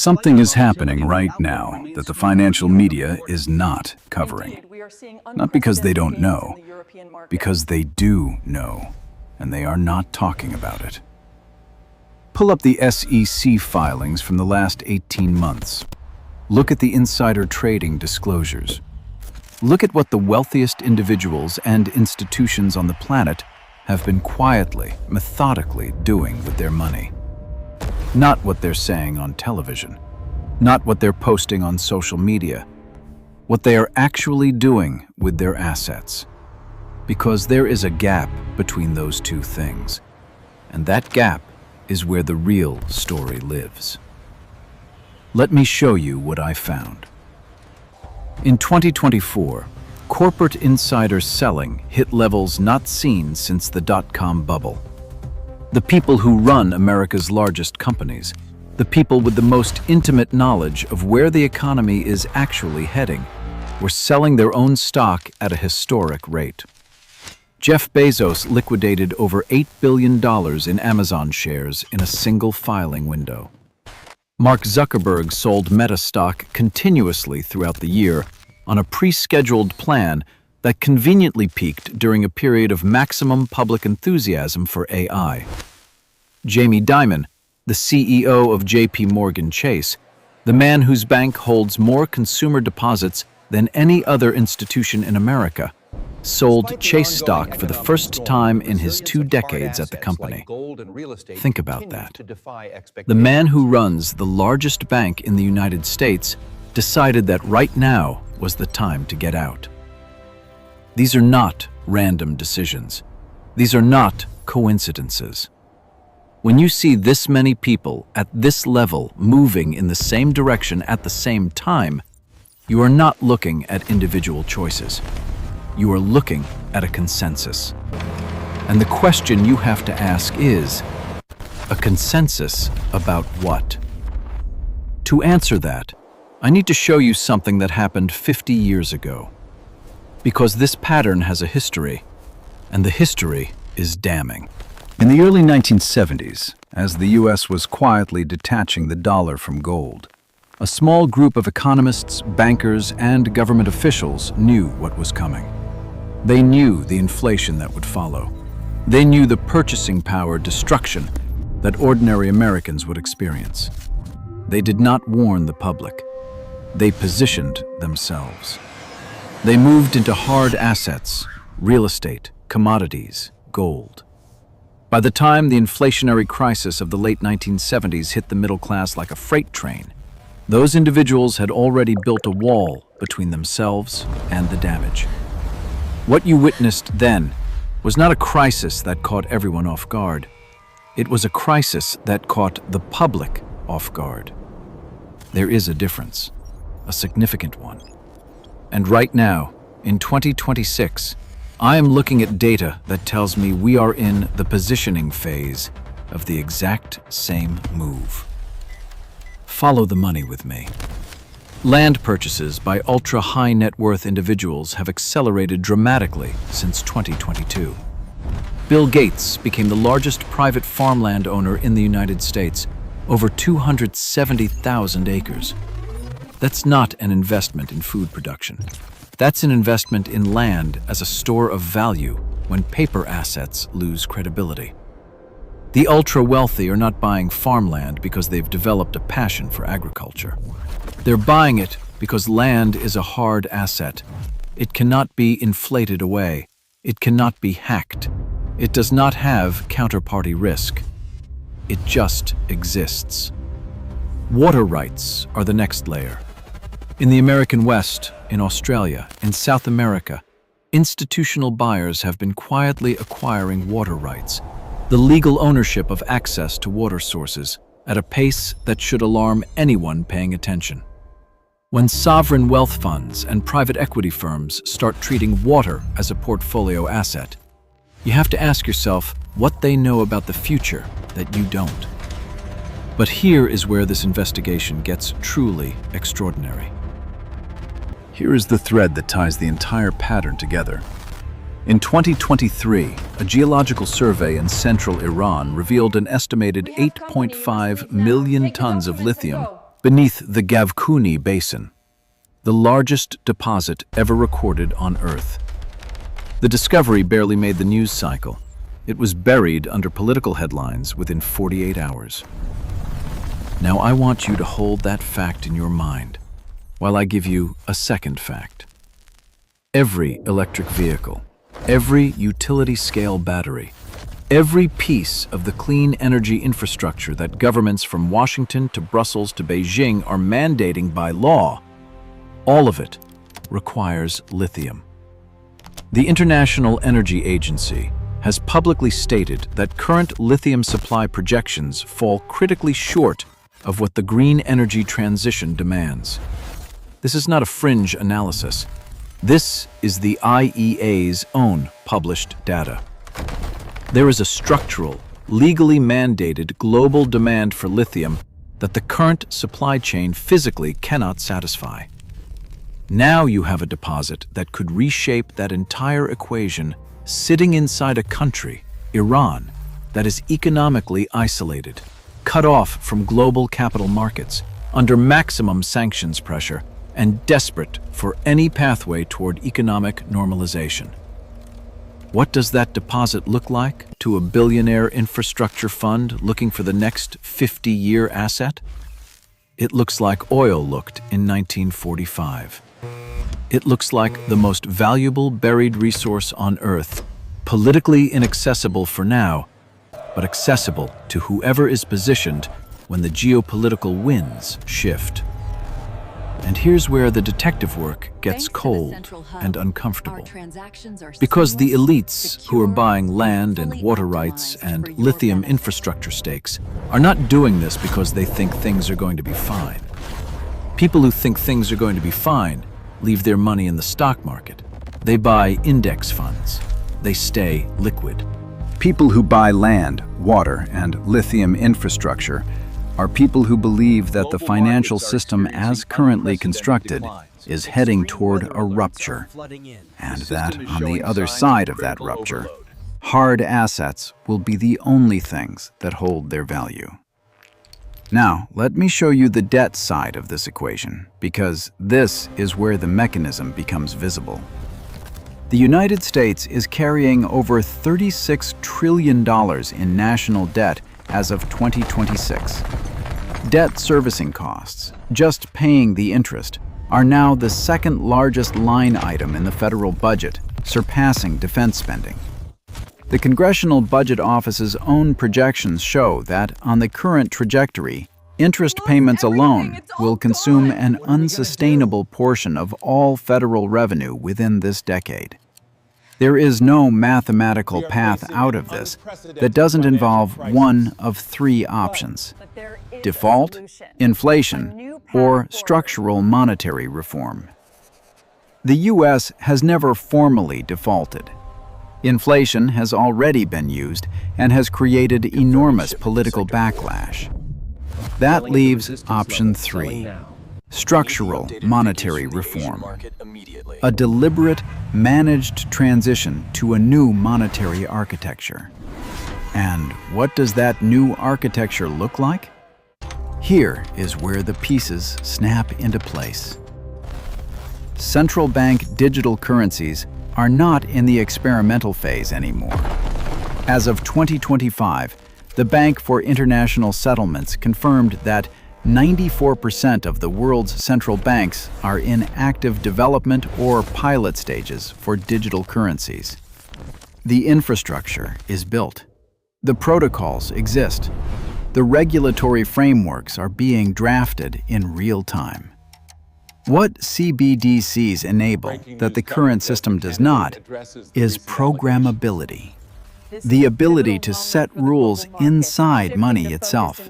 Something is happening right now that the financial media is not covering. Not because they don't know, because they do know, and they are not talking about it. Pull up the SEC filings from the last 18 months. Look at the insider trading disclosures. Look at what the wealthiest individuals and institutions on the planet have been quietly, methodically doing with their money. Not what they're saying on television, not what they're posting on social media, what they are actually doing with their assets. Because there is a gap between those two things, and that gap is where the real story lives. Let me show you what I found. In 2024, corporate insider selling hit levels not seen since the dot-com bubble. The people who run America's largest companies, the people with the most intimate knowledge of where the economy is actually heading, were selling their own stock at a historic rate. Jeff Bezos liquidated over $8 billion in Amazon shares in a single filing window. Mark Zuckerberg sold Meta stock continuously throughout the year on a pre-scheduled plan that conveniently peaked during a period of maximum public enthusiasm for AI. Jamie Dimon, the CEO of JP Morgan Chase, the man whose bank holds more consumer deposits than any other institution in America, sold Chase stock for the first time in his 2 decades at the company. Think about that. The man who runs the largest bank in the United States decided that right now was the time to get out. These are not random decisions. These are not coincidences. When you see this many people at this level moving in the same direction at the same time, you are not looking at individual choices. You are looking at a consensus. And the question you have to ask is, a consensus about what? To answer that, I need to show you something that happened 50 years ago. Because this pattern has a history, and the history is damning. In the early 1970s, as the U.S. was quietly detaching the dollar from gold, a small group of economists, bankers, and government officials knew what was coming. They knew the inflation that would follow. They knew the purchasing power destruction that ordinary Americans would experience. They did not warn the public. They positioned themselves. They moved into hard assets, real estate, commodities, gold. By the time the inflationary crisis of the late 1970s hit the middle class like a freight train, those individuals had already built a wall between themselves and the damage. What you witnessed then was not a crisis that caught everyone off guard. It was a crisis that caught the public off guard. There is a difference, a significant one. And right now, in 2026, I am looking at data that tells me we are in the positioning phase of the exact same move. Follow the money with me. Land purchases by ultra-high net worth individuals have accelerated dramatically since 2022. Bill Gates became the largest private farmland owner in the United States, over 270,000 acres. That's not an investment in food production. That's an investment in land as a store of value when paper assets lose credibility. The ultra-wealthy are not buying farmland because they've developed a passion for agriculture. They're buying it because land is a hard asset. It cannot be inflated away. It cannot be hacked. It does not have counterparty risk. It just exists. Water rights are the next layer. In the American West, in Australia, in South America, institutional buyers have been quietly acquiring water rights, the legal ownership of access to water sources, at a pace that should alarm anyone paying attention. When sovereign wealth funds and private equity firms start treating water as a portfolio asset, you have to ask yourself what they know about the future that you don't. But here is where this investigation gets truly extraordinary. Here is the thread that ties the entire pattern together. In 2023, a geological survey in central Iran revealed an estimated 8.5 million tons of lithium beneath the Gavkuni Basin, the largest deposit ever recorded on Earth. The discovery barely made the news cycle. It was buried under political headlines within 48 hours. Now I want you to hold that fact in your mind while I give you a second fact. Every electric vehicle, every utility-scale battery, every piece of the clean energy infrastructure that governments from Washington to Brussels to Beijing are mandating by law, all of it requires lithium. The International Energy Agency has publicly stated that current lithium supply projections fall critically short of what the green energy transition demands. This is not a fringe analysis. This is the IEA's own published data. There is a structural, legally mandated global demand for lithium that the current supply chain physically cannot satisfy. Now you have a deposit that could reshape that entire equation sitting inside a country, Iran, that is economically isolated, cut off from global capital markets, under maximum sanctions pressure, and desperate for any pathway toward economic normalization. What does that deposit look like to a billionaire infrastructure fund looking for the next 50-year asset? It looks like oil looked in 1945. It looks like the most valuable buried resource on Earth, politically inaccessible for now, but accessible to whoever is positioned when the geopolitical winds shift. And here's where the detective work gets cold and uncomfortable. Because the elites who are buying land and water rights and lithium infrastructure stakes are not doing this because they think things are going to be fine. People who think things are going to be fine leave their money in the stock market. They buy index funds. They stay liquid. People who buy land, water, and lithium infrastructure are people who believe that the financial system as currently constructed is heading toward a rupture, and that on the other side of that rupture, hard assets will be the only things that hold their value. Now, let me show you the debt side of this equation, because this is where the mechanism becomes visible. The United States is carrying over $36 trillion in national debt as of 2026. Debt servicing costs, just paying the interest, are now the second largest line item in the federal budget, surpassing defense spending. The Congressional Budget Office's own projections show that, on the current trajectory, interest payments alone will consume an unsustainable portion of all federal revenue within this decade. There is no mathematical path out of this that doesn't involve one of three options: default, inflation, or structural monetary reform. The U.S. has never formally defaulted. Inflation has already been used and has created enormous political backlash. That leaves option 3, structural monetary reform, a deliberate, managed transition to a new monetary architecture. And what does that new architecture look like? Here is where the pieces snap into place. Central bank digital currencies are not in the experimental phase anymore. As of 2025, the Bank for International Settlements confirmed that 94% of the world's central banks are in active development or pilot stages for digital currencies. The infrastructure is built. The protocols exist. The regulatory frameworks are being drafted in real time. What CBDCs enable that the current system does not is programmability. The ability to set rules inside money itself.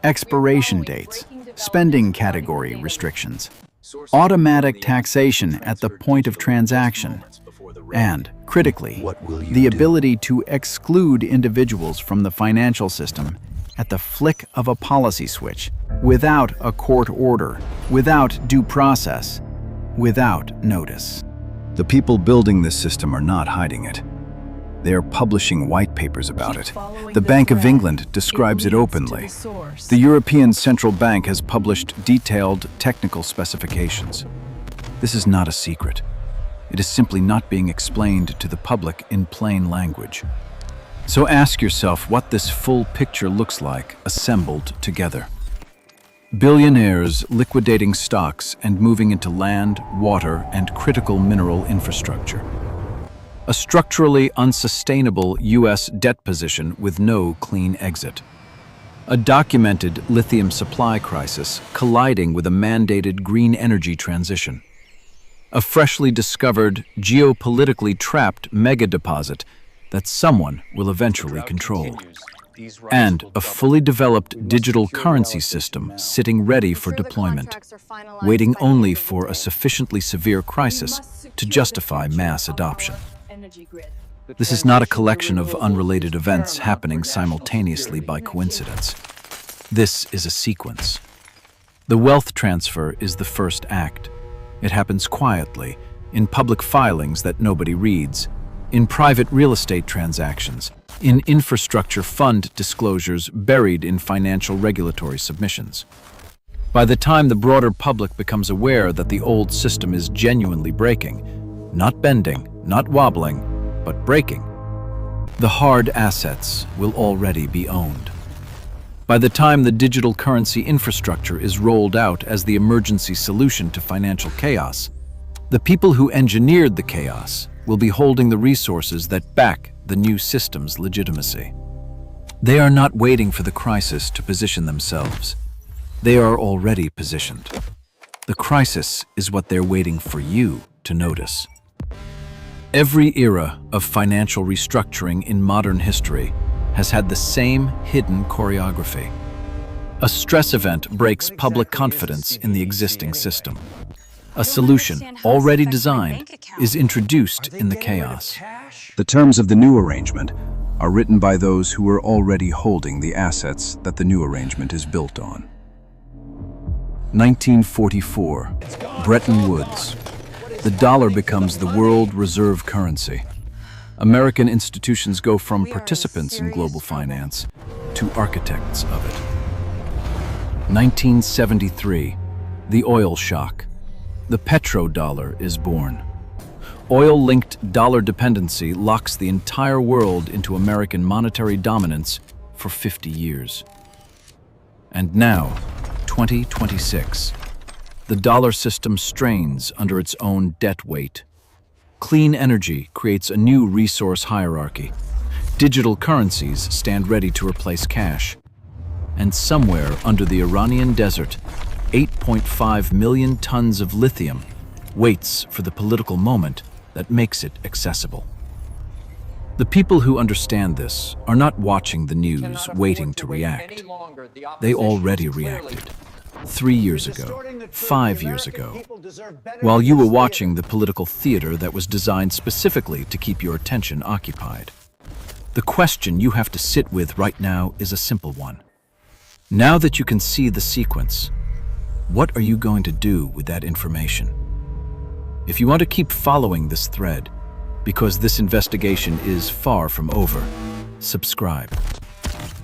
Expiration dates, spending category restrictions, automatic taxation at the point of transaction, and, critically, the ability to exclude individuals from the financial system at the flick of a policy switch, without a court order, without due process, without notice. The people building this system are not hiding it. They are publishing white papers about it. The Bank of England describes it openly. The European Central Bank has published detailed technical specifications. This is not a secret. It is simply not being explained to the public in plain language. So ask yourself what this full picture looks like assembled together. Billionaires liquidating stocks and moving into land, water, and critical mineral infrastructure. A structurally unsustainable U.S. debt position with no clean exit. A documented lithium supply crisis colliding with a mandated green energy transition. A freshly discovered, geopolitically trapped mega deposit that someone will eventually control. And a fully developed digital currency system sitting ready for deployment, waiting only for a sufficiently severe crisis to justify mass adoption. This is not a collection of unrelated events happening simultaneously by coincidence. This is a sequence. The wealth transfer is the first act. It happens quietly, in public filings that nobody reads, in private real estate transactions, in infrastructure fund disclosures buried in financial regulatory submissions. By the time the broader public becomes aware that the old system is genuinely breaking, not bending, not wobbling, but breaking, the hard assets will already be owned. By the time the digital currency infrastructure is rolled out as the emergency solution to financial chaos, the people who engineered the chaos will be holding the resources that back the new system's legitimacy. They are not waiting for the crisis to position themselves. They are already positioned. The crisis is what they're waiting for you to notice. Every era of financial restructuring in modern history has had the same hidden choreography. A stress event breaks public confidence in the existing system. A solution, already designed, is introduced in the chaos. The terms of the new arrangement are written by those who are already holding the assets that the new arrangement is built on. 1944, Bretton Woods. The dollar becomes the world reserve currency. American institutions go from participants in global finance to architects of it. 1973, the oil shock. The petrodollar is born. Oil-linked dollar dependency locks the entire world into American monetary dominance for 50 years. And now, 2026, the dollar system strains under its own debt weight. Clean energy creates a new resource hierarchy. Digital currencies stand ready to replace cash. And somewhere under the Iranian desert, 8.5 million tons of lithium waits for the political moment that makes it accessible. The people who understand this are not watching the news, waiting to react. They already reacted. 3 years ago, 5 years ago, while you were watching the political theater that was designed specifically to keep your attention occupied. The question you have to sit with right now is a simple one. Now that you can see the sequence, what are you going to do with that information? If you want to keep following this thread, because this investigation is far from over, subscribe.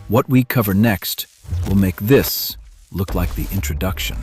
What we cover next will make this look like the introduction.